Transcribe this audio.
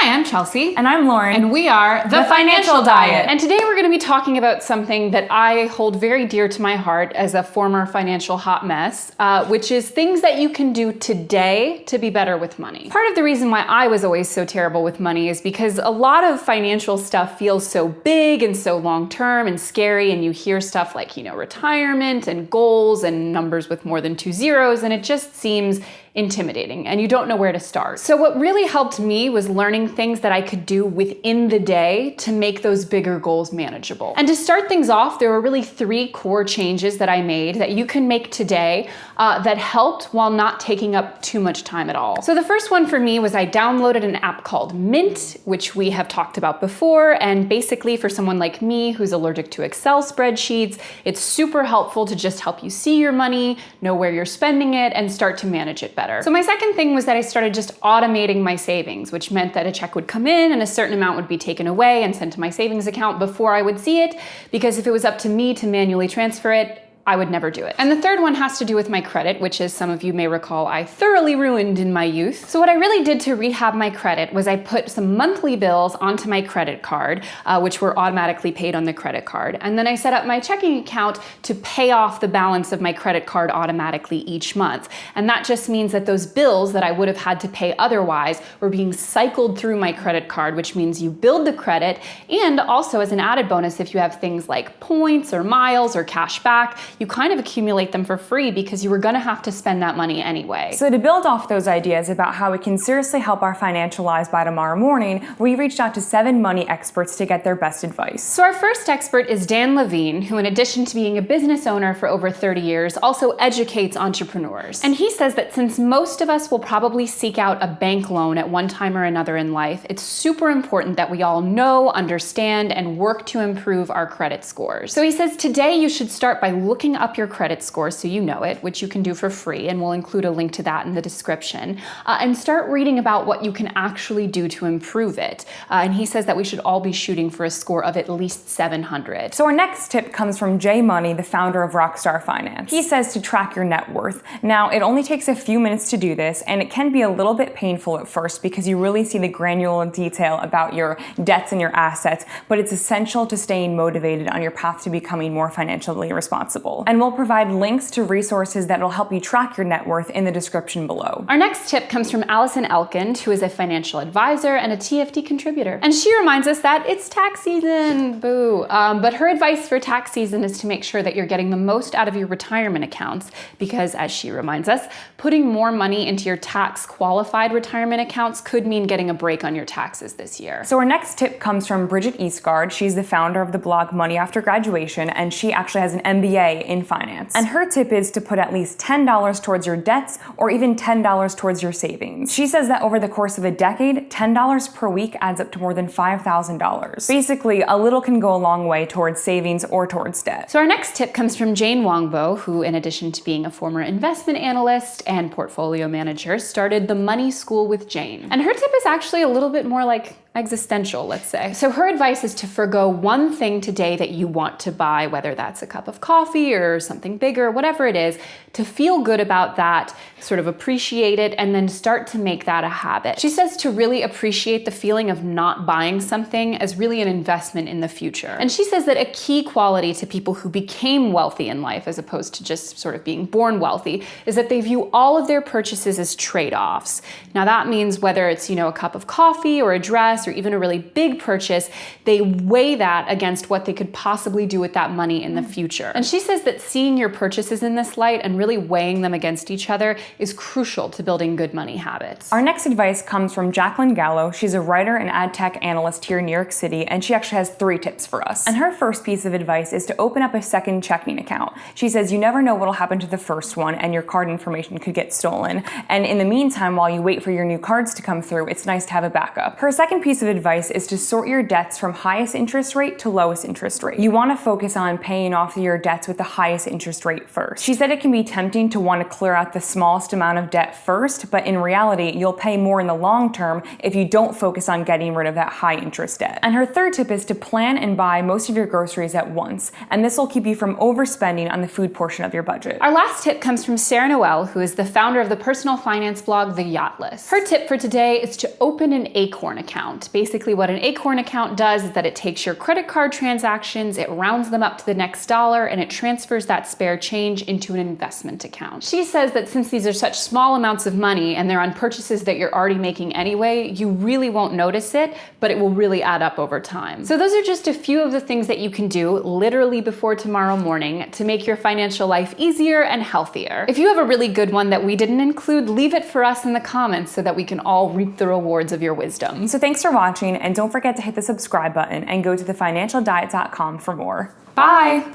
Hi, I'm Chelsea. And I'm Lauren. And we are The Financial Diet. And today we're going to be talking about something that I hold very dear to my heart as a former financial hot mess, which is things that you can do today to be better with money. Part of the reason why I was always so terrible with money is because a lot of financial stuff feels so big and so long-term and scary, and you hear stuff like, retirement and goals and numbers with more than 2 zeros, and it just seems intimidating and you don't know where to start. So what really helped me was learning things that I could do within the day to make those bigger goals manageable. And to start things off, there were really 3 core changes that I made that you can make today that helped while not taking up too much time at all. So the first one for me was I downloaded an app called Mint, which we have talked about before. And basically for someone like me who's allergic to Excel spreadsheets, it's super helpful to just help you see your money, know where you're spending it, and start to manage it better. So my second thing was that I started just automating my savings, which meant that a check would come in and a certain amount would be taken away and sent to my savings account before I would see it, because if it was up to me to manually transfer it, I would never do it. And the third one has to do with my credit, which, as some of you may recall, I thoroughly ruined in my youth. So what I really did to rehab my credit was I put some monthly bills onto my credit card, which were automatically paid on the credit card. And then I set up my checking account to pay off the balance of my credit card automatically each month. And that just means that those bills that I would have had to pay otherwise were being cycled through my credit card, which means you build the credit. And also, as an added bonus, if you have things like points or miles or cash back, you kind of accumulate them for free because you were going to have to spend that money anyway. So to build off those ideas about how we can seriously help our financial lives by tomorrow morning, we reached out to 7 money experts to get their best advice. So our first expert is Dan Levine, who in addition to being a business owner for over 30 years, also educates entrepreneurs. And he says that since most of us will probably seek out a bank loan at one time or another in life, it's super important that we all know, understand, and work to improve our credit scores. So he says today you should start by looking up your credit score so you know it, which you can do for free, and we'll include a link to that in the description, and start reading about what you can actually do to improve it. And he says that we should all be shooting for a score of at least 700. So our next tip comes from JMoney, the founder of Rockstar Finance. He says to track your net worth. Now, it only takes a few minutes to do this, and it can be a little bit painful at first because you really see the granular detail about your debts and your assets, but it's essential to staying motivated on your path to becoming more financially responsible. And we'll provide links to resources that will help you track your net worth in the description below. Our next tip comes from Allison Elkind, who is a financial advisor and a TFD contributor. And she reminds us that it's tax season, boo. But her advice for tax season is to make sure that you're getting the most out of your retirement accounts because, as she reminds us, putting more money into your tax qualified retirement accounts could mean getting a break on your taxes this year. So our next tip comes from Bridget Eastgard. She's the founder of the blog Money After Graduation, and she actually has an MBA in finance. And her tip is to put at least $10 towards your debts or even $10 towards your savings. She says that over the course of a decade, $10 per week adds up to more than $5,000. Basically, a little can go a long way towards savings or towards debt. So our next tip comes from Jane Wongbo, who in addition to being a former investment analyst and portfolio manager, started the Money School with Jane. And her tip is actually a little bit more like existential, let's say. So her advice is to forgo one thing today that you want to buy, whether that's a cup of coffee or something bigger, whatever it is, to feel good about that, sort of appreciate it, and then start to make that a habit. She says to really appreciate the feeling of not buying something as really an investment in the future. And she says that a key quality to people who became wealthy in life, as opposed to just sort of being born wealthy, is that they view all of their purchases as trade-offs. Now that means whether it's, a cup of coffee or a dress or even a really big purchase, they weigh that against what they could possibly do with that money in the future. And she says that seeing your purchases in this light and really weighing them against each other is crucial to building good money habits. Our next advice comes from Jacqueline Gallo. She's a writer and ad tech analyst here in New York City, and she actually has 3 tips for us. And her first piece of advice is to open up a second checking account. She says you never know what'll happen to the first one and your card information could get stolen. And in the meantime, while you wait for your new cards to come through, it's nice to have a backup. Her second piece piece of advice is to sort your debts from highest interest rate to lowest interest rate. You want to focus on paying off your debts with the highest interest rate first. She said it can be tempting to want to clear out the smallest amount of debt first, but in reality, you'll pay more in the long term if you don't focus on getting rid of that high interest debt. And her third tip is to plan and buy most of your groceries at once, and this will keep you from overspending on the food portion of your budget. Our last tip comes from Sarah Noel, who is the founder of the personal finance blog, The Yacht List. Her tip for today is to open an Acorn account. Basically, what an Acorn account does is that it takes your credit card transactions, it rounds them up to the next dollar, and it transfers that spare change into an investment account. She says that since these are such small amounts of money and they're on purchases that you're already making anyway, you really won't notice it, but it will really add up over time. So those are just a few of the things that you can do literally before tomorrow morning to make your financial life easier and healthier. If you have a really good one that we didn't include, leave it for us in the comments so that we can all reap the rewards of your wisdom. So thanks for watching, and don't forget to hit the subscribe button and go to thefinancialdiet.com for more. Bye!